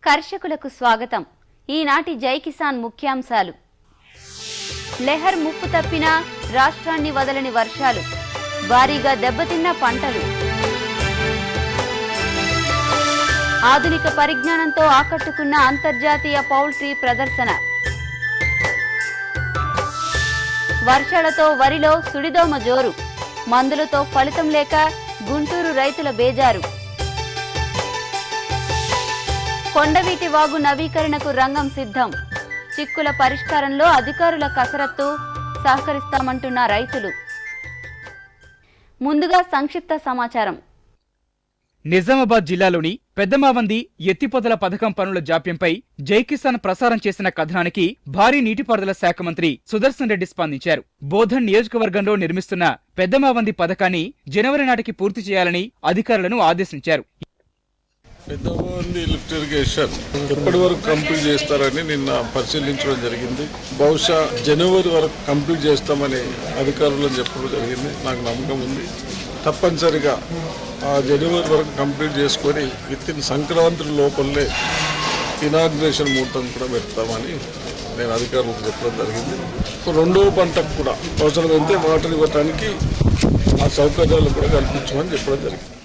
కర్షకులకు స్వాగతం. ఈనాటి జై కిసాన్ ముఖ్యాంశాలు. లెహర్ ముప్పు తప్పిన రాష్ట్రాన్ని వదలని వర్షాలు, భారీగా దెబ్బతిన్న పంటలు, ఆధునిక పరిజ్ఞానంతో ఆకట్టుకున్న అంతర్జాతీయ పౌల్ట్రీ ప్రదర్శన, వర్షాలతో వరిలో సుడిదోమ జోరు, మందులతో ఫలితం లేక గుంటూరు రైతుల బేజారు, కొండవీటి వాగు నవీకరణకు రంగం సిద్ధం, చిక్కుల పరిష్కారంలో అధికారుల కసరత్తు, సహకరిస్తామంటున్న రైతులు. ముందుగా సంక్షిప్త సమాచారం. నిజామాబాద్ జిల్లాలోని పెద్దమావంది ఎత్తిపోతల పథకం పనుల జాప్యంపై జై కిసాన్ ప్రసారం చేసిన కథనానికి భారీ నీటిపారుదల శాఖ మంత్రి సుదర్శన్ రెడ్డి స్పందించారు. బోధన్ నియోజకవర్గంలో నిర్మిస్తున్న పెద్దమావంది పథకాన్ని జనవరి నాటికి పూర్తి చేయాలని అధికారులను ఆదేశించారు. పెద్దమావంది లిఫ్ట్ ఇరిగేషన్ ఎప్పటి వరకు కంప్లీట్ చేస్తారని నిన్న పరిశీలించడం జరిగింది. బహుశా జనవరి వరకు కంప్లీట్ చేస్తామని అధికారులను చెప్పడం జరిగింది. నాకు నమ్మకం ఉంది, తప్పనిసరిగా ఆ జనవరి వరకు కంప్లీట్ చేసుకొని విత్ ఇన్ సంక్రాంతి లోపలనే ఇనాగ్రేషన్ ముహూర్తం కూడా పెడతామని నేను అధికారులకు చెప్పడం జరిగింది. రెండవ పంటకు కూడా అవసరమైతే వాటర్ ఇవ్వటానికి ఆ సౌకర్యాలు కూడా కల్పించమని చెప్పడం జరిగింది.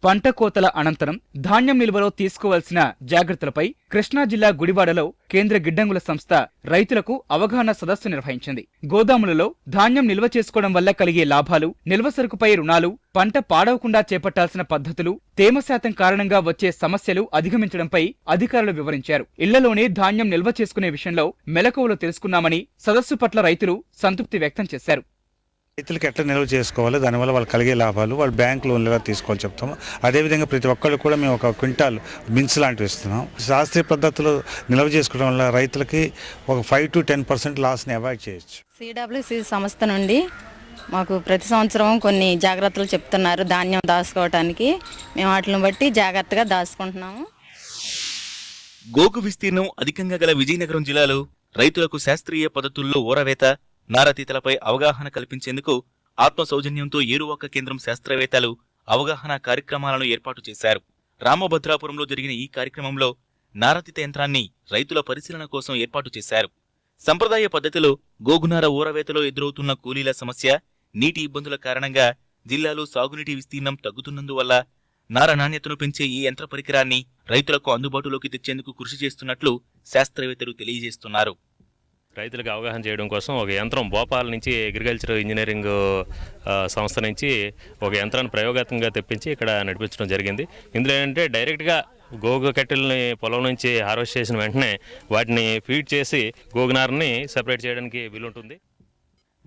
పంట కోతల అనంతరం ధాన్యం నిల్వలో తీసుకోవాల్సిన జాగ్రత్తలపై కృష్ణా జిల్లా గుడివాడలో కేంద్ర గిడ్డంగుల సంస్థ రైతులకు అవగాహన సదస్సు నిర్వహించింది. గోదాములలో ధాన్యం నిల్వ చేసుకోవడం వల్ల కలిగే లాభాలు, నిల్వ సరుకుపై రుణాలు, పంట పాడవకుండా చేపట్టాల్సిన పద్ధతులు, తేమ శాతం కారణంగా వచ్చే సమస్యలు అధిగమించడంపై అధికారులు వివరించారు. ఇళ్లలోనే ధాన్యం నిల్వ చేసుకునే విషయంలో మెలకువలు తెలుసుకున్నామని సదస్సు పట్ల రైతులు సంతృప్తి వ్యక్తం చేశారు. రైతులకు ఎట్లా నిల్వ చేసుకోవాలి, దానివల్ల వాళ్ళు కలిగే లాభాలు, వాళ్ళు బ్యాంక్ లోన్లు ఎలా తీసుకోవాలి చెప్తాము. అదేవిధంగా ప్రతి ఒక్కళ్ళు కూడా మేము ఒక క్వింటాల్ బిన్స్ లాంటివి ఇస్తున్నాం. శాస్త్రీయ పద్ధతిలో నిల్వ చేసుకోవడం వల్ల రైతులకి ఒక 5 to 10% లాస్ని అవాయిడ్ చేయొచ్చు. CWC సంస్థ నుండి మాకు ప్రతి సంవత్సరం కొన్ని జాగ్రత్తలు చెప్తున్నారు ధాన్యం దాచుకోవటానికి. మేము వాటిని బట్టి జాగ్రత్తగా దాచుకుంటున్నాము. గోగు విస్తీర్ణం అధికంగా గల విజయనగరం జిల్లాలో రైతులకు శాస్త్రీయ పద్ధతుల్లో ఊరవేత, నారతీతలపై అవగాహన కల్పించేందుకు ఆత్మ సౌజన్యంతో ఏరువాక కేంద్రం శాస్త్రవేత్తలు అవగాహన కార్యక్రమాలను ఏర్పాటు చేశారు. రామభద్రాపురంలో జరిగిన ఈ కార్యక్రమంలో నారతీత యంత్రాన్ని రైతుల పరిశీలన కోసం ఏర్పాటు చేశారు. సంప్రదాయ పద్ధతిలో గోగునార ఊరవేతలో ఎదురవుతున్న కూలీల సమస్య, నీటి ఇబ్బందుల కారణంగా జిల్లాలో సాగునీటి విస్తీర్ణం తగ్గుతున్నందువల్ల నార నాణ్యతను పెంచే ఈ యంత్ర పరికరాన్ని రైతులకు అందుబాటులోకి తెచ్చేందుకు కృషి చేస్తున్నట్లు శాస్త్రవేత్తలు తెలియజేస్తున్నారు. రైతులకు అవగాహన చేయడం కోసం ఒక యంత్రం భోపాల్ నుంచి అగ్రికల్చర్ ఇంజనీరింగ్ సంస్థ నుంచి ఒక యంత్రాన్ని ప్రయోగాత్మకంగా తెప్పించి ఇక్కడ నడిపించడం జరిగింది. ఇందులో ఏంటంటే డైరెక్ట్గా గోగు కట్టెలని పొలం నుంచి హార్వెస్ట్ చేసిన వెంటనే వాటిని ఫీడ్ చేసి గోగునారని సెపరేట్ చేయడానికి వీలుంటుంది.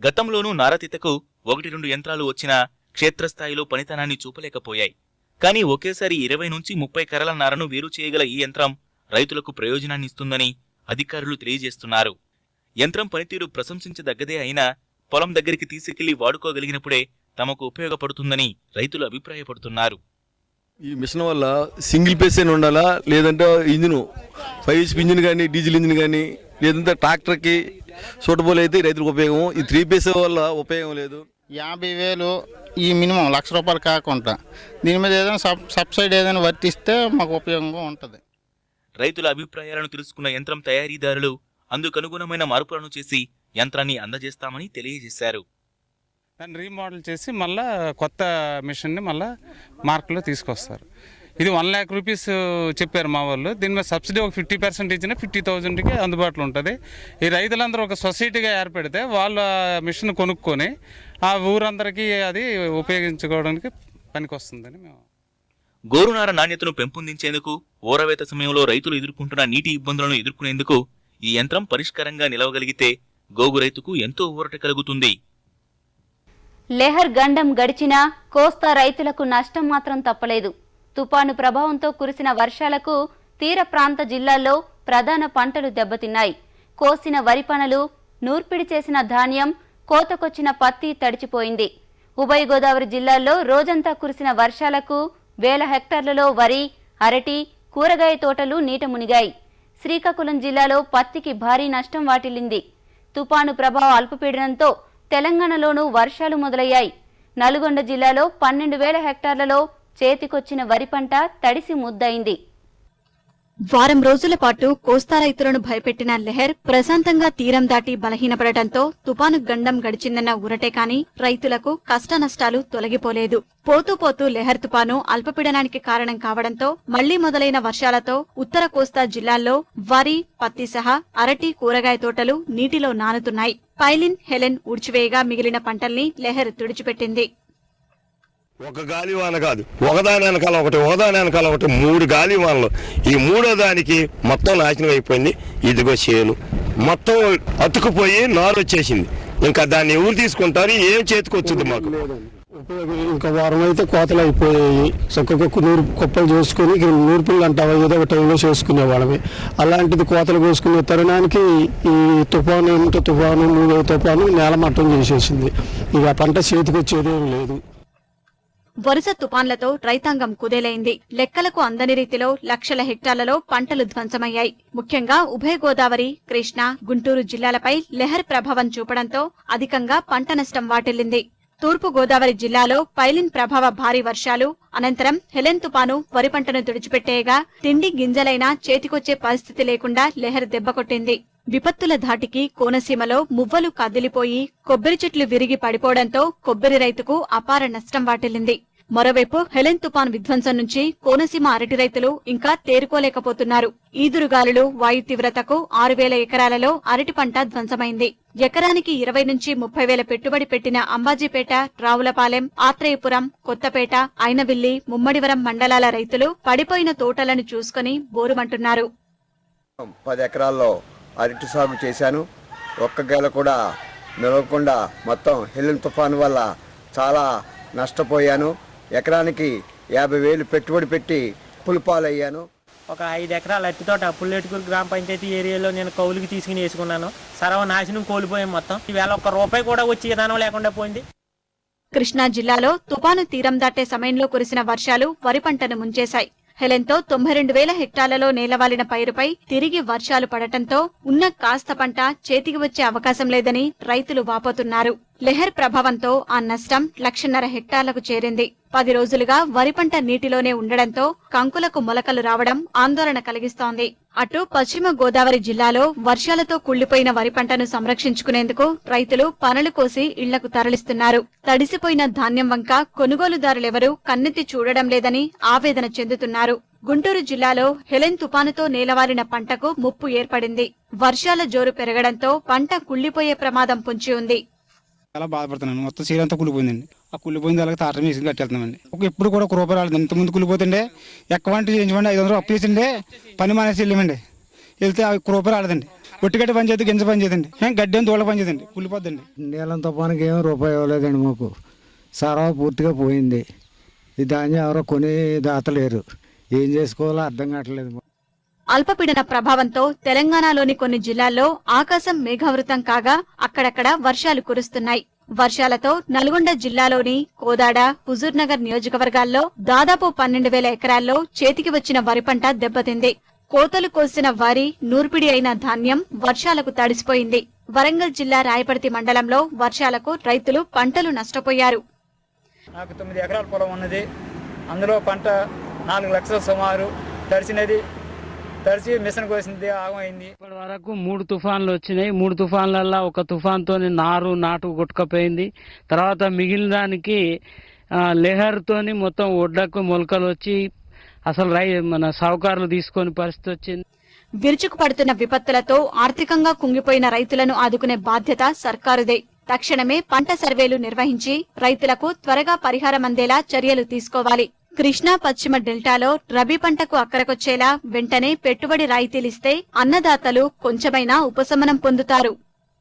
గతంలోనూ నారతీతకు 1-2 యంత్రాలు వచ్చినా క్షేత్రస్థాయిలో పనితనాన్ని చూపలేకపోయాయి. కానీ ఒకేసారి 20 నుంచి 30 కర్రల నారను వేరు చేయగల ఈ యంత్రం రైతులకు ప్రయోజనాన్నిస్తుందని అధికారులు తెలియజేస్తున్నారు. యంత్రం పనితీరు ప్రశంసించదగ్గదే అయినా పొలం దగ్గరికి తీసుకెళ్లి వాడుకోగలిగినప్పుడే తమకు ఉపయోగపడుతుందని రైతులు అభిప్రాయపడుతున్నారు. ఈ మిషన్ వల్ల సింగిల్ పేస్ అయినా ఉండాలా, లేదంటే ఇంజిన్ 5 HP ఇంజిన్ కానీ, డీజిల్ ఇంజిన్ కానీ, లేదంటే ట్రాక్టర్కి సూటబుల్ అయితే రైతులకు ఉపయోగం. ఈ 3 పేస్ వల్ల ఉపయోగం లేదు. 50,000 ఈ మినిమం ₹1,00,000 కాకుండా దీని మీద ఏదైనా సబ్సిడీ ఏదైనా వర్తిస్తే మాకు ఉపయోగంగా ఉంటుంది. రైతుల అభిప్రాయాలను తెలుసుకున్న యంత్రం తయారీదారులు అందుకనుగుణమైన మార్పులను చేసి యంత్రాన్ని అందజేస్తామని తెలియజేశారు. దాన్ని రీమోడల్ చేసి మళ్ళా కొత్త మిషన్ని మళ్ళా మార్కులో తీసుకొస్తారు. ఇది 1 lakh రూపీస్ చెప్పారు మా వాళ్ళు. దీని మీద సబ్సిడీ ఒక 50% ఇచ్చినా 50,000కి అందుబాటులో ఉంటుంది. ఈ రైతులందరూ ఒక సొసైటీగా ఏర్పడితే వాళ్ళ మిషన్ కొనుక్కొని ఆ ఊరందరికీ అది ఉపయోగించుకోవడానికి పనికొస్తుందని మేము. గోరునార నాణ్యతను పెంపొందించేందుకు ఊరవేత సమయంలో రైతులు ఎదుర్కొంటున్న నీటి ఇబ్బందులను ఎదుర్కొనేందుకు ఈ యంత్రం పరిష్కారంగా నిలవగలిగితే గోగు రైతుకు ఎంతో ఊరట కలుగుతుంది. లెహర్ గండం గడిచినా కోస్తా రైతులకు నష్టం మాత్రం తప్పలేదు. తుపాను ప్రభావంతో కురిసిన వర్షాలకు తీర ప్రాంత జిల్లాల్లో ప్రధాన పంటలు దెబ్బతిన్నాయి. కోసిన వరి పనలు, నూర్పిడి చేసిన ధాన్యం, కోతకొచ్చిన పత్తి తడిచిపోయింది. ఉభయ గోదావరి జిల్లాల్లో రోజంతా కురిసిన వర్షాలకు వేల హెక్టార్లలో వరి, అరటి, కూరగాయ తోటలు నీట మునిగాయి. శ్రీకాకుళం జిల్లాలో పత్తికి భారీ నష్టం వాటిల్లింది. తుపాను ప్రభావ అల్పపీడనంతో తెలంగాణలోనూ వర్షాలు మొదలయ్యాయి. నల్గొండ జిల్లాలో 12,000 హెక్టార్లలో చేతికొచ్చిన వరి పంట తడిసి ముద్దయింది. వారం రోజుల పాటు కోస్తా రైతులను భయపెట్టిన లెహర్ ప్రశాంతంగా తీరం దాటి బలహీనపడటంతో తుపాను గండం గడిచిందన్న ఊరటే కాని రైతులకు కష్టనష్టాలు తొలగిపోలేదు. పోతూ పోతూ లెహర్ తుపాను అల్పపీడనానికి కారణం కావడంతో మళ్లీ మొదలైన వర్షాలతో ఉత్తర కోస్తా జిల్లాల్లో వరి, పత్తి సహా అరటి, కూరగాయ తోటలు నీటిలో నానుతున్నాయి. పైలిన్, హెలెన్ ఊడ్చివేయగా మిగిలిన పంటల్ని లెహర్ తుడిచిపెట్టింది. ఒక గాలివాన కాదు, ఒకదాని వెనకాల ఒకటి, ఒకదాని వెనకాల ఒకటి, 3 గాలివానలు. ఈ 3వ దానికి మొత్తం నాశనం అయిపోయింది. ఇదిగో చేను మొత్తం అతుకుపోయి నారు వచ్చేసింది. ఇంకా దాన్ని ఎవరు తీసుకుంటారు? ఏం చేతికొచ్చుద్ది మాకు? ఇంకా వారం అయితే కోతలు అయిపోయాయి. చక్కగా నూరు కుప్పలు చేసుకుని నూర్పులు అంటావా ఏదో ఒక టైంలో చేసుకునే వాళ్ళమే. అలాంటిది కోతలు కోసుకునే తరుణానికి ఈ తుఫాను ఏమిటో తుఫాను 3వ తుఫాను నేలమట్టం చేసేసింది. ఇక పంట చేతికొచ్చేదేం లేదు. వరుస తుపాన్లతో రైతాంగం కుదేలైంది. లెక్కలకు అందని రీతిలో లక్షల హెక్టార్లలో పంటలు ధ్వంసమయ్యాయి. ముఖ్యంగా ఉభయ గోదావరి, కృష్ణా, గుంటూరు జిల్లాలపై లెహర్ ప్రభావం చూపడంతో అధికంగా పంట నష్టం వాటిల్లింది. తూర్పు గోదావరి జిల్లాలో పైలిన్ ప్రభావ భారీ వర్షాలు అనంతరం హెలెన్ తుపాను వరి పంటను తుడిచిపెట్టేయగా తిండి గింజలైనా చేతికొచ్చే పరిస్థితి లేకుండా లెహర్ దెబ్బకొట్టింది. విపత్తుల ధాటికి కోనసీమలో మువ్వలు కదిలిపోయి కొబ్బరి చెట్లు విరిగి పడిపోవడంతో కొబ్బరి రైతుకు అపార నష్టం వాటిల్లింది. మరోవైపు హెలెన్ తుపాన్ విధ్వంసం నుంచి కోనసీమ అరటి రైతులు ఇంకా తేరుకోలేకపోతున్నారు. ఈదురుగాలులు, వాయు తీవ్రతకు 6,000 ఎకరాలలో అరటి పంట ధ్వంసమైంది. ఎకరానికి 20 నుంచి 30,000 పెట్టుబడి పెట్టిన అంబాజీపేట, రావులపాలెం, ఆత్రేయపురం, కొత్తపేట, ఐనవిల్లి, ముమ్మడివరం మండలాల రైతులు పడిపోయిన తోటలను చూసుకుని బోరుమంటున్నారు. 10 ఎకరాల్లో అరటి సాగు చేశాను. ఒక్క గేల కూడా నిలవకుండా మొత్తం హెలెన్ తుఫాను వల్ల చాలా నష్టపోయాను. ఎకరానికి 50,000 పెట్టుబడి పెట్టి పులిపాలయ్యాను. ఒక 5 ఎకరాల అరటి తోట పుల్లెటుకూరు గ్రామ పంచాయతీ ఏరియాలో నేను కౌలుకి తీసుకుని వేసుకున్నాను. సర్వనాశనం కోల్పోయాం మొత్తం. ఈవేళ ₹1 కూడా వచ్చి విధానం లేకుండా పోయింది. కృష్ణా జిల్లాలో తుపాను తీరం దాటే సమయంలో కురిసిన వర్షాలు వరి పంటను ముంచేశాయి. హెలెన్తో 92,000 హెక్టార్లలో నేలవాలిన పైరుపై తిరిగి వర్షాలు పడటంతో ఉన్న కాస్త పంట చేతికి వచ్చే అవకాశం లేదని రైతులు వాపోతున్నారు. లెహర్ ప్రభావంతో ఆ నష్టం 1,50,000 హెక్టార్లకు చేరింది. 10 రోజులుగా వరి పంట నీటిలోనే ఉండడంతో కంకులకు మొలకలు రావడం ఆందోళన కలిగిస్తోంది. అటు పశ్చిమ గోదావరి జిల్లాలో వర్షాలతో కుళ్లిపోయిన వరి పంటను సంరక్షించుకునేందుకు రైతులు పనలు కోసి ఇళ్లకు తరలిస్తున్నారు. తడిసిపోయిన ధాన్యం వంక కొనుగోలుదారులెవరూ కన్నెత్తి చూడడం లేదని ఆవేదన చెందుతున్నారు. గుంటూరు జిల్లాలో హెలెన్ తుపానుతో నేలవారిన పంటకు ముప్పు ఏర్పడింది. వర్షాల జోరు పెరగడంతో పంట కుళ్లిపోయే ప్రమాదం పొంచి ఉంది. చాలా బాధపడుతున్నాను. మొత్తం సీరంతా కుళ్ళిపోయిందండి. ఆ కుళ్ళిపోయింది అలాగే తాటం వేసి కట్టేళ్తున్నామండి. ఎప్పుడు కూడా ₹1 రాలేదు. ఇంతకుముందు కుళ్ళిపోతుండే ఎక్కువంటి చేయించమండి 500 అప్పు చేసిండే పని మానేసి వెళ్ళమండి. వెళ్తే ₹1 రాలేదండి. ఒట్టిగడ్డ పని చేద్దాం, గింజ పని చేద్దండి, గడ్డి అని దూళ్ళ పని చేద్దండి, కుళ్ళిపోద్దండి. నీళ్ళం తుఫానికి ఏమో రూపాయి ఇవ్వలేదండి. మాకు సరఫరా పూర్తిగా పోయింది. ఈ ధాన్యం ఎవరో కొని దాతలేరు. ఏం చేసుకోవాలో అర్థం కావట్లేదు. అల్పపీడన ప్రభావంతో తెలంగాణలోని కొన్ని జిల్లాల్లో ఆకాశం మేఘావృతం కాగా అక్కడక్కడ వర్షాలు కురుస్తున్నాయి. వర్షాలతో నల్గొండ జిల్లాలోని కోదాడ, హుజూర్నగర్ నియోజకవర్గాల్లో దాదాపు 12,000 ఎకరాల్లో చేతికి వచ్చిన వరి పంట దెబ్బతింది. కోతలు కోసిన వరి, నూర్పిడి అయిన ధాన్యం వర్షాలకు తడిసిపోయింది. వరంగల్ జిల్లా రాయపర్తి మండలంలో వర్షాలకు రైతులు పంటలు నష్టపోయారు. నాకు 9 ఎకరాల పొలం ఉన్నది. అందులో పంట 4 లక్షల సుమారు తడిసినది. తడిసి మిషన్ కోసింది, ఆగమైంది. ఇప్పటి వరకు 3 తుఫాన్లు వచ్చినాయి. 3 తుఫాన్లల్లో ఒక తుఫాన్తో నాటు కొట్టుకపోయింది. తర్వాత మిగిలిన దానికి లెహర్తోని మొత్తం ఒడ్లకు మొలకలు వచ్చి అసలు మన సావుకారులు తీసుకొని పరిస్థితి వచ్చింది. విరుచుకుపడుతున్న విపత్తులతో ఆర్థికంగా కుంగిపోయిన రైతులను ఆదుకునే బాధ్యత సర్కారుదే. తక్షణమే పంట సర్వేలు నిర్వహించి రైతులకు త్వరగా పరిహారం అందేలా చర్యలు తీసుకోవాలి. కృష్ణా పశ్చిమ డెల్టాలో రబీ పంటకు అక్కరకొచ్చేలా వెంటనే పెట్టుబడి రాయితీలిస్తే అన్నదాతలు కొంచెమైనా ఉపశమనం పొందుతారు.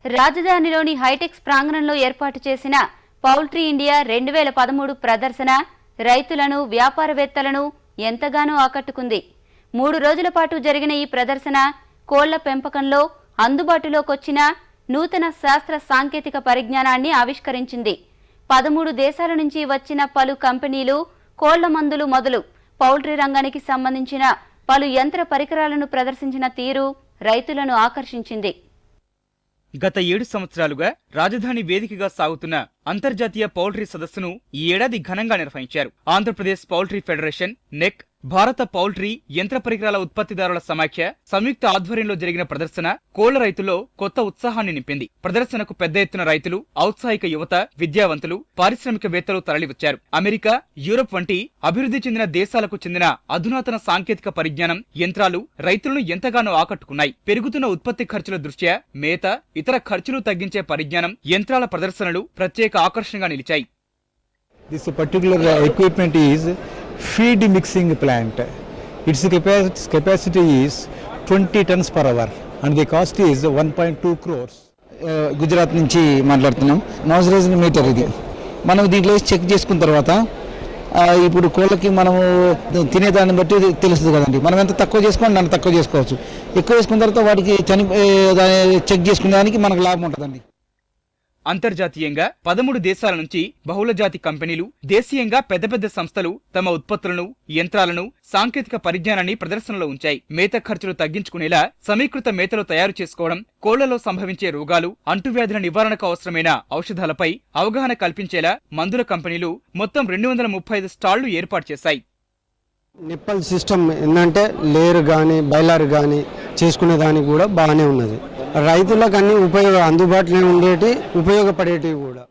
రాజధానిలోని హైటెక్స్ ప్రాంగణంలో ఏర్పాటు చేసిన పౌల్ట్రీ ఇండియా 2013 ప్రదర్శన రైతులను, వ్యాపారవేత్తలను ఎంతగానో ఆకట్టుకుంది. 3 రోజుల పాటు జరిగిన ఈ ప్రదర్శన కోళ్ల పెంపకంలో అందుబాటులోకొచ్చిన నూతన శాస్త్ర సాంకేతిక పరిజ్ఞానాన్ని ఆవిష్కరించింది. 13 దేశాల నుంచి వచ్చిన పలు కంపెనీలు కోళ్ల మందులు మొదలు పౌల్ట్రీ రంగానికి సంబంధించిన పలు యంత్ర పరికరాలను ప్రదర్శించిన తీరు రైతులను ఆకర్షించింది. గత 7 సంవత్సరాలుగా రాజధాని వేదికగా సాగుతున్న అంతర్జాతీయ పౌల్ట్రీ సదస్సును ఈ ఏడాది ఘనంగా నిర్వహించారు. ఆంధ్రప్రదేశ్ పౌల్ట్రీ ఫెడరేషన్, నెక్, భారత పౌల్ట్రీ యంత్ర పరికరాల ఉత్పత్తిదారుల సమాఖ్య సంయుక్త ఆధ్వర్యంలో జరిగిన ప్రదర్శన కోళ్ల రైతుల్లో కొత్త ఉత్సాహాన్ని నింపింది. ప్రదర్శనకు పెద్ద ఎత్తున రైతులు, ఔత్సాహిక యువత, విద్యావంతులు, పారిశ్రామికవేత్తలు తరలివచ్చారు. అమెరికా, యూరప్ వంటి అభివృద్ధి చెందిన దేశాలకు చెందిన అధునాతన సాంకేతిక పరిజ్ఞానం, యంత్రాలు రైతులను ఎంతగానో ఆకట్టుకున్నాయి. పెరుగుతున్న ఉత్పత్తి ఖర్చుల దృష్ట్యా మేత, ఇతర ఖర్చులు తగ్గించే పరిజ్ఞానం, యంత్రాల ప్రదర్శనలు ప్రత్యేక ఆకర్షణగా నిలిచాయి. This particular equipment is feed mixing plant. Its capacity is 20 tons per hour and the cost is 1.2 crores. Gujarat నుంచి మాట్లాడుతున్నాం. నాజరైజ్డ్ మీటర్ ఇది. మనం దీంట్లో చెక్ చేసుకున్న తర్వాత ఇప్పుడు కోళ్ళకి మనము తినేదాన్ని బట్టి తెలుస్తుంది కదండి. మనం ఎంత తక్కువ చేసుకోండి దాన్ని తక్కువ చేసుకోవచ్చు. ఎక్కువ చేసుకున్న తర్వాత వాటికి చెక్ చేసుకునే దానికి మనకు లాభం ఉంటుందండి. అంతర్జాతీయంగా 13 దేశాల నుంచి బహుళజాతి కంపెనీలు, దేశీయంగా పెద్ద పెద్ద సంస్థలు తమ ఉత్పత్తులను, యంత్రాలను, సాంకేతిక పరిజ్ఞానాన్ని ప్రదర్శనలో ఉంచాయి. మేత ఖర్చులు తగ్గించుకునేలా సమీకృత మేతలు తయారు చేసుకోవడం, కోళ్లలో సంభవించే రోగాలు, అంటువ్యాధుల నివారణకు అవసరమైన ఔషధాలపై అవగాహన కల్పించేలా మందుల కంపెనీలు మొత్తం 235 స్టాళ్లు ఏర్పాటు చేశాయి. నిప్పల్ సిస్టమ్ ఏంటంటే లేరు కానీ బైలర్ కానీ చేసుకునే దానికి కూడా బాగానే ఉన్నది. రైతులకు అన్ని అందుబాటులో ఉండేటి, ఉపయోగపడేటివి కూడా.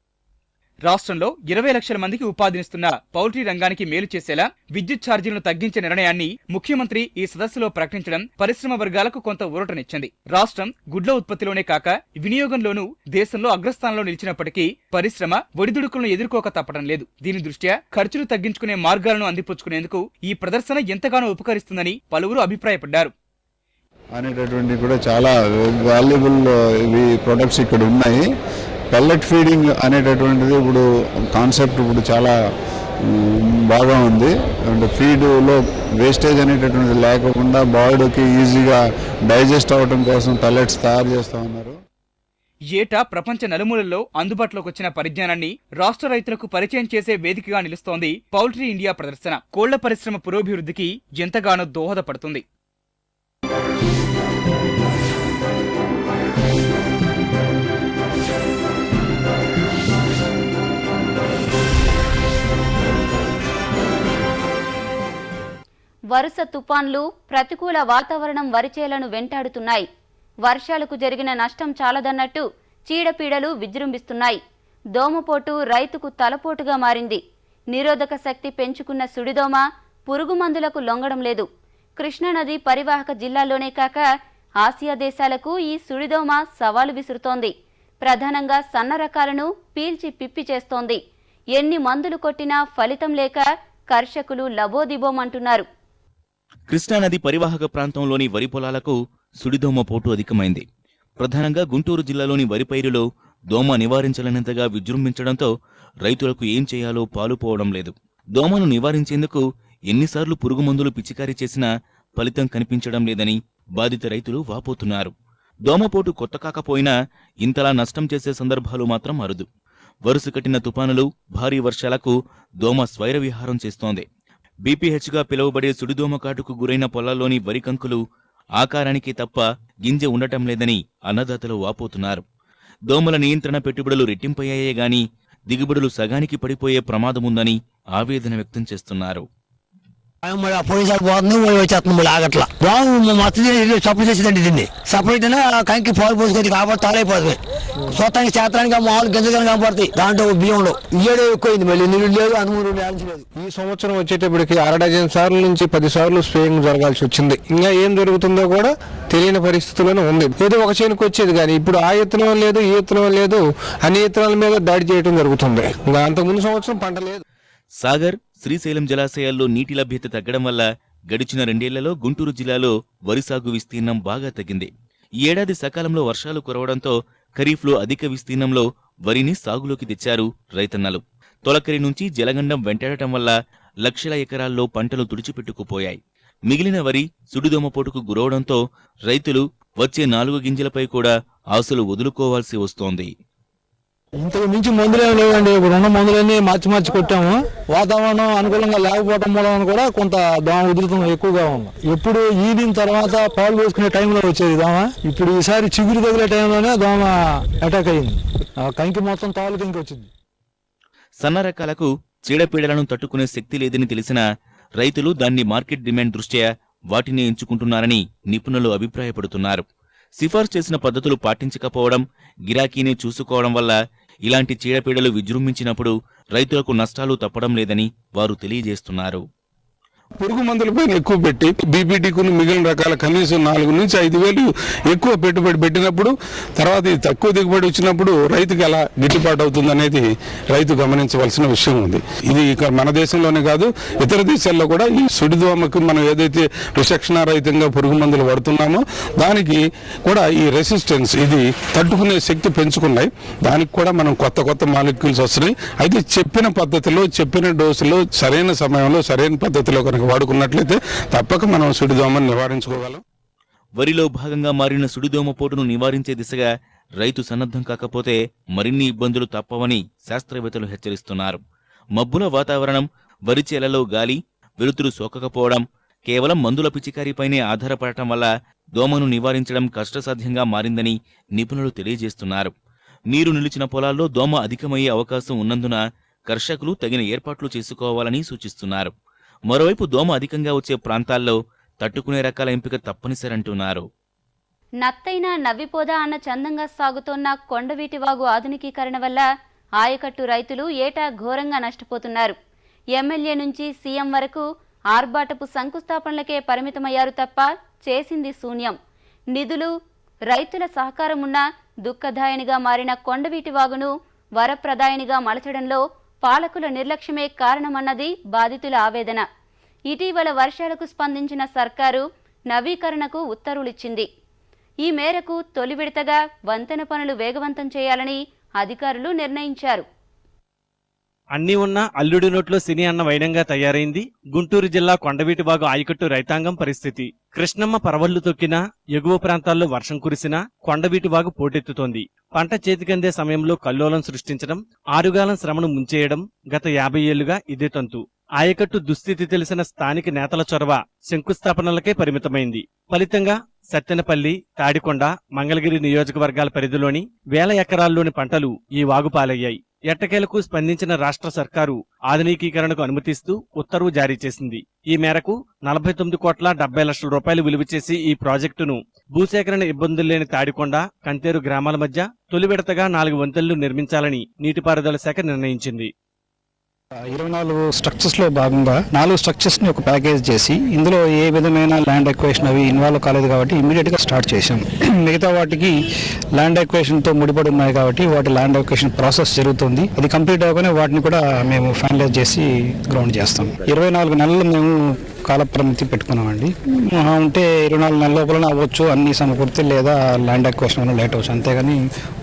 రాష్ట్రంలో 20 లక్షల మందికి ఉపాధినిస్తున్న పౌల్ట్రీ రంగానికి మేలు చేసేలా విద్యుత్ ఛార్జీలను తగ్గించే నిర్ణయాన్ని ముఖ్యమంత్రి ఈ సదస్సులో ప్రకటించడం పరిశ్రమ వర్గాలకు కొంత ఊరటనిచ్చింది. రాష్ట్రం గుడ్ల ఉత్పత్తిలోనే కాక వినియోగంలోనూ దేశంలో అగ్రస్థానంలో నిలిచినప్పటికీ పరిశ్రమ ఒడిదుడుకులను ఎదుర్కోక తప్పడం లేదు. దీని దృష్ట్యా ఖర్చులు తగ్గించుకునే మార్గాలను అందిపుచ్చుకునేందుకు ఈ ప్రదర్శన ఎంతగానో ఉపకరిస్తుందని పలువురు అభిప్రాయపడ్డారు. అనేటటువంటి కూడా చాలా వాల్యుబుల్ ఇవి ప్రొడక్ట్స్ ఇక్కడ ఉన్నాయి. పెల్లెట్ ఫీడింగ్ అనేటటువంటిది ఇప్పుడు కాన్సెప్ట్ ఇప్పుడు చాలా బాగా ఉంది. అండ్ ఫీడ్లో వేస్టేజ్ అనేటటువంటిది లేకుండా బాడీకి ఈజీగా డైజెస్ట్ అవ్వడం కోసం పెల్లెట్స్ తయారు చేస్తూ ఉన్నారు. ఏటా ప్రపంచ నలుమూలల్లో అందుబాటులోకి వచ్చిన పరిజ్ఞానాన్ని రాష్ట్ర రైతులకు పరిచయం చేసే వేదికగా నిలుస్తోంది పౌల్ట్రీ ఇండియా ప్రదర్శన. కోళ్ల పరిశ్రమ పురోభివృద్ధికి ఎంతగానో దోహదపడుతుంది. వరుస తుపాన్లు, ప్రతికూల వాతావరణం వరిచేలను వెంటాడుతున్నాయి. వర్షాలకు జరిగిన నష్టం చాలదన్నట్టు చీడపీడలు విజృంభిస్తున్నాయి. దోమపోటు రైతుకు తలపోటుగా మారింది. నిరోధక శక్తి పెంచుకున్న సుడిదోమ పురుగు మందులకు లొంగడం లేదు. కృష్ణానది పరివాహక జిల్లాల్లోనే కాక ఆసియా దేశాలకు ఈ సుడిదోమ సవాలు విసురుతోంది. ప్రధానంగా సన్న రకాలను పీల్చి పిప్పి చేస్తోంది. ఎన్ని మందులు కొట్టినా ఫలితం లేక కర్షకులు లబోదిబోమంటున్నారు. కృష్ణానది పరివాహక ప్రాంతంలోని వరి పొలాలకు సుడిదోమ పోటు అధికమైంది. ప్రధానంగా గుంటూరు జిల్లాలోని వరి పైరులో దోమ నివారించలేనంతగా విజృంభించడంతో రైతులకు ఏం చేయాలో పాలుపోవడం లేదు. దోమను నివారించేందుకు ఎన్నిసార్లు పురుగు మందులు పిచికారీ చేసినా ఫలితం కనిపించడం లేదని బాధిత రైతులు వాపోతున్నారు. దోమపోటు కొత్త కాకపోయినా ఇంతలా నష్టం చేసే సందర్భాలు మాత్రం అరుదు. వరుస కట్టిన తుపానులు, భారీ వర్షాలకు దోమ స్వైర విహారం చేస్తోంది. బీపీహెచ్గా పిలువబడే సుడిదోమ కాటుకు గురైన పొలాల్లోని వరి కంకులు ఆకారానికి తప్ప గింజ ఉండటం లేదని అన్నదాతలు వాపోతున్నారు. దోమల నియంత్రణ పెట్టుబడులు రెట్టింపయ్యాయే గాని దిగుబడులు సగానికి పడిపోయే ప్రమాదముందని ఆవేదన వ్యక్తం చేస్తున్నారు. పోయినసారి పోతుంది వచ్చేస్తుంది మళ్ళీ ఆగట్లా బాగు మొత్తం సప్లై చేసేదండి. దీన్ని సప్లై అయితేనే కంకి పాలు పోసుకొని కాబట్టి తాలైపోతుంది. స్వతానికి చేతానికి మామూలు గింజలు కనపడతాయి. దాంట్లో బియ్యంలో ఇయ్యడే ఎక్కువైంది. మళ్ళీ నీళ్ళు లేదు, అందుమూరు లేదు. ఈ సంవత్సరం వచ్చేటప్పటికి 6 డజన్ సార్లు నుంచి 10 సార్లు స్ప్రేయింగ్ జరగాల్సి వచ్చింది. ఇంకా ఏం జరుగుతుందో కూడా తెలియని పరిస్థితుల్లోనే ఉంది. ఏదో ఒక చేనుకు వచ్చేది కానీ ఇప్పుడు ఆ ఇత్తనం లేదు, ఈ ఇత్తనం లేదు, అన్ని ఇత్తనాల మీద దాడి చేయడం జరుగుతుంది. ఇంకా అంతకుముందు సంవత్సరం పంట లేదు. సాగర్, శ్రీశైలం జలాశయాల్లో నీటి లభ్యత తగ్గడం వల్ల గడిచిన 2 ఏళ్లలో గుంటూరు జిల్లాలో వరి సాగు విస్తీర్ణం బాగా తగ్గింది. ఈ ఏడాది సకాలంలో వర్షాలు కురవడంతో ఖరీఫ్లో అధిక విస్తీర్ణంలో వరిని సాగులోకి తెచ్చారు రైతన్నలు. తొలకరి నుంచి జలగండం వెంటాడటం వల్ల లక్షల ఎకరాల్లో పంటలు తుడిచిపెట్టుకుపోయాయి. మిగిలిన వరి సుడిదోమపోటుకు గురవడంతో రైతులు వచ్చే 4 గింజలపై కూడా ఆశలు వదులుకోవాల్సి వస్తోంది. ఇంతకు మించి మందులేం లేవండి. ఇప్పుడు ఉన్న మందులన్నీ మార్చి కొట్టాము. వాతావరణం అనుకూలంగా లేకపోవడం వలన కూడా కొంత దోమ ఉధృతం ఎక్కువగా ఉంది. ఎప్పుడు ఈదిన తర్వాత పాలు పోసుకునే టైంలో వచ్చేది దోమ. ఇప్పుడు ఈసారి చిగురు తగిలే టైంలోనే దోమ అటాక్ అయింది. కంకి మొత్తం తాలు కంకి వచ్చింది. సన్న రకాలకు చీడపీడలను తట్టుకునే శక్తి లేదని తెలిసినా రైతులు దాన్ని మార్కెట్ డిమాండ్ దృష్ట్యా వాటిని ఎంచుకుంటున్నారని నిపుణులు అభిప్రాయపడుతున్నారు. సిఫార్సు చేసిన పద్ధతులు పాటించకపోవడం, గిరాకీని చూసుకోవడం వల్ల ఇలాంటి చీడపీడలు విజృంభించినప్పుడు రైతులకు నష్టాలు తప్పడం లేదని వారు తెలియజేస్తున్నారు. పురుగు మందులపైన ఎక్కువ పెట్టి బీపీటీకు మిగిలిన రకాల కనీసం 4 నుంచి 5 వేలు ఎక్కువ పెట్టుబడి పెట్టినప్పుడు తర్వాత ఇది తక్కువ దిగుబడి వచ్చినప్పుడు రైతుకి ఎలా గిట్టుబాటు అవుతుంది అనేది రైతు గమనించవలసిన విషయం ఉంది. ఇది ఇక మన దేశంలోనే కాదు, ఇతర దేశాల్లో కూడా ఈ సుడిదోమకు మనం ఏదైతే విచక్షణారహితంగా పురుగు మందులు వాడుతున్నామో దానికి కూడా ఈ రెసిస్టెన్స్ ఇది తట్టుకునే శక్తి పెంచుకున్నాయి. దానికి కూడా మనం కొత్త మాలిక్యూల్స్ వస్తున్నాయి. అయితే చెప్పిన పద్ధతిలో, చెప్పిన డోసులో, సరైన సమయంలో, సరైన పద్ధతిలో వాడుకున్నట్లయితే తప్పక మనం సుడిదోమను నివారించుకోగలం. వరిలో భాగంగా మారిన సుడిదోమ పోటును నివారించే దిశగా రైతు సన్నద్ధం కాకపోతే మరిన్ని ఇబ్బందులు తప్పవని శాస్త్రవేత్తలు హెచ్చరిస్తున్నారు. మబ్బుల వాతావరణం, వరి చేలలో గాలి, వెలుతురు సోకకపోవడం, కేవలం మందుల పిచికారీపైనే ఆధారపడటం వల్ల దోమను నివారించడం కష్టసాధ్యంగా మారిందని నిపుణులు తెలియజేస్తున్నారు. నీరు నిలిచిన పొలాల్లో దోమ అధికమయ్యే అవకాశం ఉన్నందున కర్షకులు తగిన ఏర్పాట్లు చేసుకోవాలని సూచిస్తున్నారు. మరోవైపు దోమ అధికంగా వచ్చే ప్రాంతాల్లో తట్టుకునే రకాల ఎంపిక తప్పనిసరంటున్నారు. నత్తైనా నవ్విపోదా అన్న చందంగా సాగుతోన్న కొండవీటి వాగు ఆధునికీకరణ వల్ల ఆయకట్టు రైతులు ఏటా ఘోరంగా నష్టపోతున్నారు. ఎమ్మెల్యే నుంచి సీఎం వరకు ఆర్భాటపు శంకుస్థాపనలకే పరిమితమయ్యారు తప్ప చేసింది శూన్యం. నిధులు, రైతుల సహకారం ఉన్న దుఃఖదాయనిగా మారిన కొండవీటి వాగును వరప్రదాయనిగా మలచడంలో పాలకుల నిర్లక్ష్యమే కారణమన్నది బాధితుల ఆవేదన. ఇటీవల వర్షాలకు స్పందించిన సర్కారు నవీకరణకు ఉత్తర్వులిచ్చింది. ఈ మేరకు తొలి విడతగా వంతెన పనులు వేగవంతం చేయాలని అధికారులు నిర్ణయించారు. అన్నీ ఉన్న అల్లుడి నోట్లో సినీ అన్న వైనంగా తయారైంది గుంటూరు జిల్లా కొండవీటివాగు ఆయకట్టు రైతాంగం పరిస్థితి. కృష్ణమ్మ పరవళ్లు తొక్కినా, ఎగువ ప్రాంతాల్లో వర్షం కురిసినా కొండవీటివాగు పోటెత్తుతోంది. పంట చేతికందే సమయంలో కల్లోలం సృష్టించడం, ఆరుగాలం శ్రమను ముంచేయడం గత 50 ఏళ్లుగా ఇదే తంతు. ఆయకట్టు దుస్థితి తెలిసిన స్థానిక నేతల చొరవ శంకుస్థాపనలకే పరిమితమైంది. ఫలితంగా సత్తెనపల్లి, తాడికొండ, మంగళగిరి నియోజకవర్గాల పరిధిలోని 1000 ఎకరాల్లోని పంటలు ఈ వాగుపాలయ్యాయి. ఎట్టకేలకు స్పందించిన రాష్ట్ర సర్కారు ఆధునికీకరణకు అనుమతిస్తూ ఉత్తర్వు జారీ చేసింది. ఈ మేరకు 49,70,00,000 రూపాయలు విలువ చేసి ఈ ప్రాజెక్టును భూసేకరణ ఇబ్బందులు లేని తాడికొండ, కంతేరు గ్రామాల మధ్య తొలి విడతగా 4 వంతెనలు నిర్మించాలని నీటిపారుదల శాఖ నిర్ణయించింది. 24 స్ట్రక్చర్స్లో భాగంగా 4 స్ట్రక్చర్స్ని ఒక ప్యాకేజ్ చేసి ఇందులో ఏ విధమైన ల్యాండ్ ఎక్వేషన్ అవి ఇన్వాల్వ్ కాలేదు కాబట్టి ఇమీడియట్గా స్టార్ట్ చేశాం. మిగతా వాటికి ల్యాండ్ ఎక్వేషన్తో ముడిపడి ఉన్నాయి కాబట్టి వాటి ల్యాండ్ ఎక్వేషన్ ప్రాసెస్ జరుగుతుంది. అది కంప్లీట్ అవ్వగానే వాటిని కూడా మేము ఫైనలైజ్ చేసి గ్రౌండ్ చేస్తాం. 24 నెలలు మేము కాలపరిమితి పెట్టుకున్నామండి. ఉంటే 24 నెలల లోపల అవ్వచ్చు అన్ని సమకూర్తి, లేదా ల్యాండ్ ఎక్వేషన్ వల్ల లేట్ అవచ్చు. అంతేగాని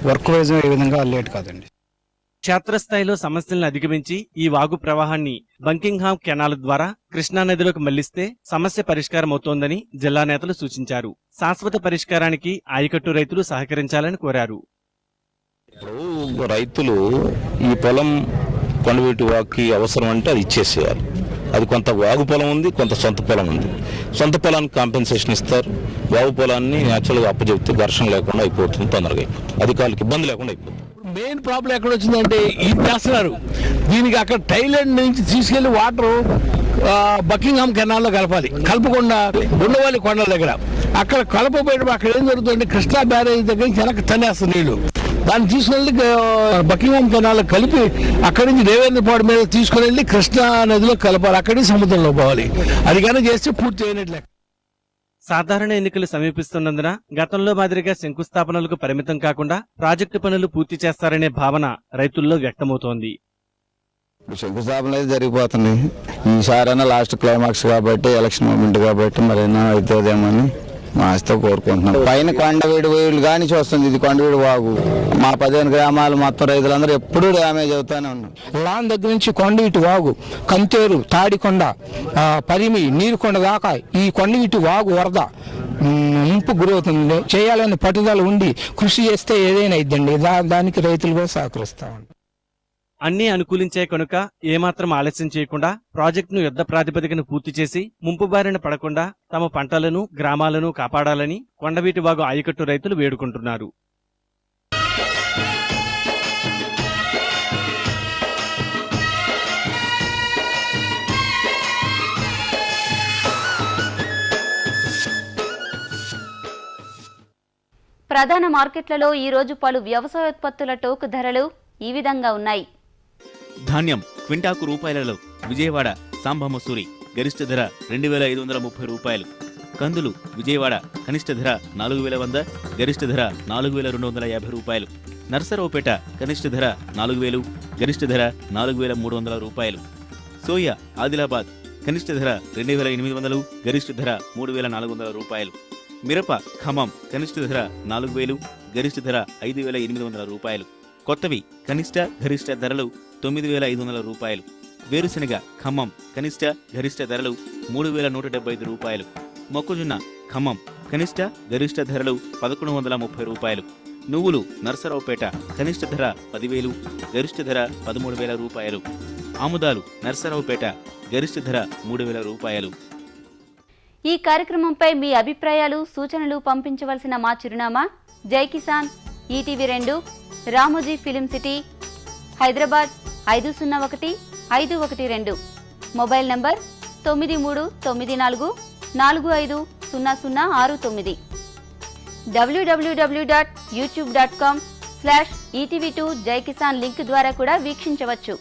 వర్క్ వైజ్ ఏ విధంగా లేట్ కాదండి. క్షేత్రస్థాయిలో సమస్యలను అధిగమించి ఈ వాగు ప్రవాహాన్ని బంకింగ్హామ్ కెనాల్ ద్వారా కృష్ణానదిలోకి మళ్లిస్తే సమస్య పరిష్కారం అవుతోందని జిల్లా నేతలు సూచించారు. శాశ్వత పరిష్కారానికి ఆయకట్టు రైతులు సహకరించాలని కోరారు. ఇప్పుడు రైతులు ఈ పొలం కొండవీటి వాగుకి అవసరం అంటే అది ఇచ్చేసేయాలి. అది కొంత వాగు పొలం ఉంది, కొంత సొంత పొలం ఉంది. సొంత పొలానికి కాంపెన్సేషన్ ఇస్తారు, వాగు పొలాన్ని యాక్చువల్గా అప్పచెప్తే ఘర్షణ లేకుండా అయిపోతుంది, తొందరగా అయిపోతుంది, అధికారులకు ఇబ్బంది లేకుండా అయిపోతుంది. మెయిన్ ప్రాబ్లం ఎక్కడ వచ్చిందంటే ఇది చేస్తున్నారు. దీనికి అక్కడ థైలాండ్ నుంచి తీసుకెళ్లి వాటర్ బకింగ్హామ్ కెనాల్లో కలపాలి. కలపకుండా ఉండవాలి కొండల దగ్గర. అక్కడ కలపబోయేటప్పుడు అక్కడ ఏం జరుగుతుందంటే కృష్ణా బ్యారేజ్ దగ్గర నుంచి వెనక్కి తనేస్తుంది నీళ్లు. దాన్ని తీసుకెళ్ళి బకింగ్హామ్ కెనాల్ కలిపి అక్కడి నుంచి రేవేంద్రపాడు మీద తీసుకుని వెళ్ళి కృష్ణా నదిలో కలపాలి. అక్కడి నుంచి సముద్రంలో పోవాలి. అది కానీ చేస్తే పూర్తి చేయనట్లే. సాధారణ ఎన్నికలు సమీపిస్తున్నందున గతంలో మాదిరిగా శంకుస్థాపనలకు పరిమితం కాకుండా ప్రాజెక్టు పనులు పూర్తి చేస్తారనే భావన రైతుల్లో వ్యక్తమవుతోంది. శంకుస్థాపనలు అయితే జరిగిపోతున్నాయి. ఈసారైనా లాస్ట్ క్లైమాక్స్ కాబట్టి, ఎలక్షన్ మూమెంట్ కాబట్టి మరైనా అవుతుందేమని మా ఆశతో కోరుకుంటున్నాం. పైన కొండవీడి వేయులు కానీ చూస్తుంది. ఇది కొండవీడి వాగు. మా 15 గ్రామాలు మొత్తం రైతులందరూ ఎప్పుడూ డ్యామేజ్ అవుతానే ఉన్నాం. లాన్ దగ్గర నుంచి కొండవీటి వాగు, కంతేరు, తాడికొండ, పరిమి, నీరుకొండ దాకా ఈ కొండవీటి వాగు వరద ముంపు గురవుతుంది. చేయాలని పట్టుదల ఉండి కృషి చేస్తే ఏదైనా ఇద్దండి. దానికి రైతులు కూడా సహకరిస్తామండి. అన్నీ అనుకూలించే కనుక ఏమాత్రం ఆలస్యం చేయకుండా ప్రాజెక్టును యుద్ధ ప్రాతిపదికన పూర్తి చేసి ముంపు బారిన పడకుండా తమ పంటలను, గ్రామాలను కాపాడాలని కొండవీటివాగు ఆయకట్టు రైతులు వేడుకుంటున్నారు. ప్రధాన మార్కెట్లలో ఈ రోజు పలు వ్యవసాయోత్పత్తుల టోకు ధరలు ఈ విధంగా ఉన్నాయి. ధాన్యం క్వింటాకు రూపాయలలో విజయవాడ సాంబ మసూరి గరిష్ట ధర 2530 రూపాయలు. కందులు విజయవాడ కనిష్ట ధర 4100, గరిష్ట ధర 4250 రూపాయలు. నర్సరావుపేట కనిష్ట ధర 4000, గరిష్ట ధర 4300 రూపాయలు. సోయా ఆదిలాబాద్ కనిష్ట ధర 2800, గరిష్ట ధర 3400 రూపాయలు. మిరప ఖమ్మం కనిష్ట ధర 4000, గరిష్ట ధర 5800 రూపాయలు. కొత్తవి కనిష్ట గరిష్ట ధరలు 9500 రూపాయలు. వేరుశెనగ ఖమ్మం కనిష్ట గరిష్ట ధరలు 3175 రూపాయలు. మొక్కజొన్న ఖమ్మం కనిష్ట గరిష్ట ధరలు 1130 రూపాయలు. నువ్వులు నర్సరావుపేట కనిష్ట ధర 10,000, గరిష్ట ధర 13,000 రూపాయలు. ఆముదాలు నర్సరావుపేట గరిష్ట ధర 3,000 రూపాయలు. ఈ కార్యక్రమంపై మీ అభిప్రాయాలు, సూచనలు పంపించవలసిన మా చిరునామా జై Kisan, ETV 2, Ramoji film city, Hyderabad 501-512. Mobile number 9394450069. www.youtube.com/etv2 జై కిసాన్ లింక్ ద్వారా కూడా వీక్షించవచ్చు.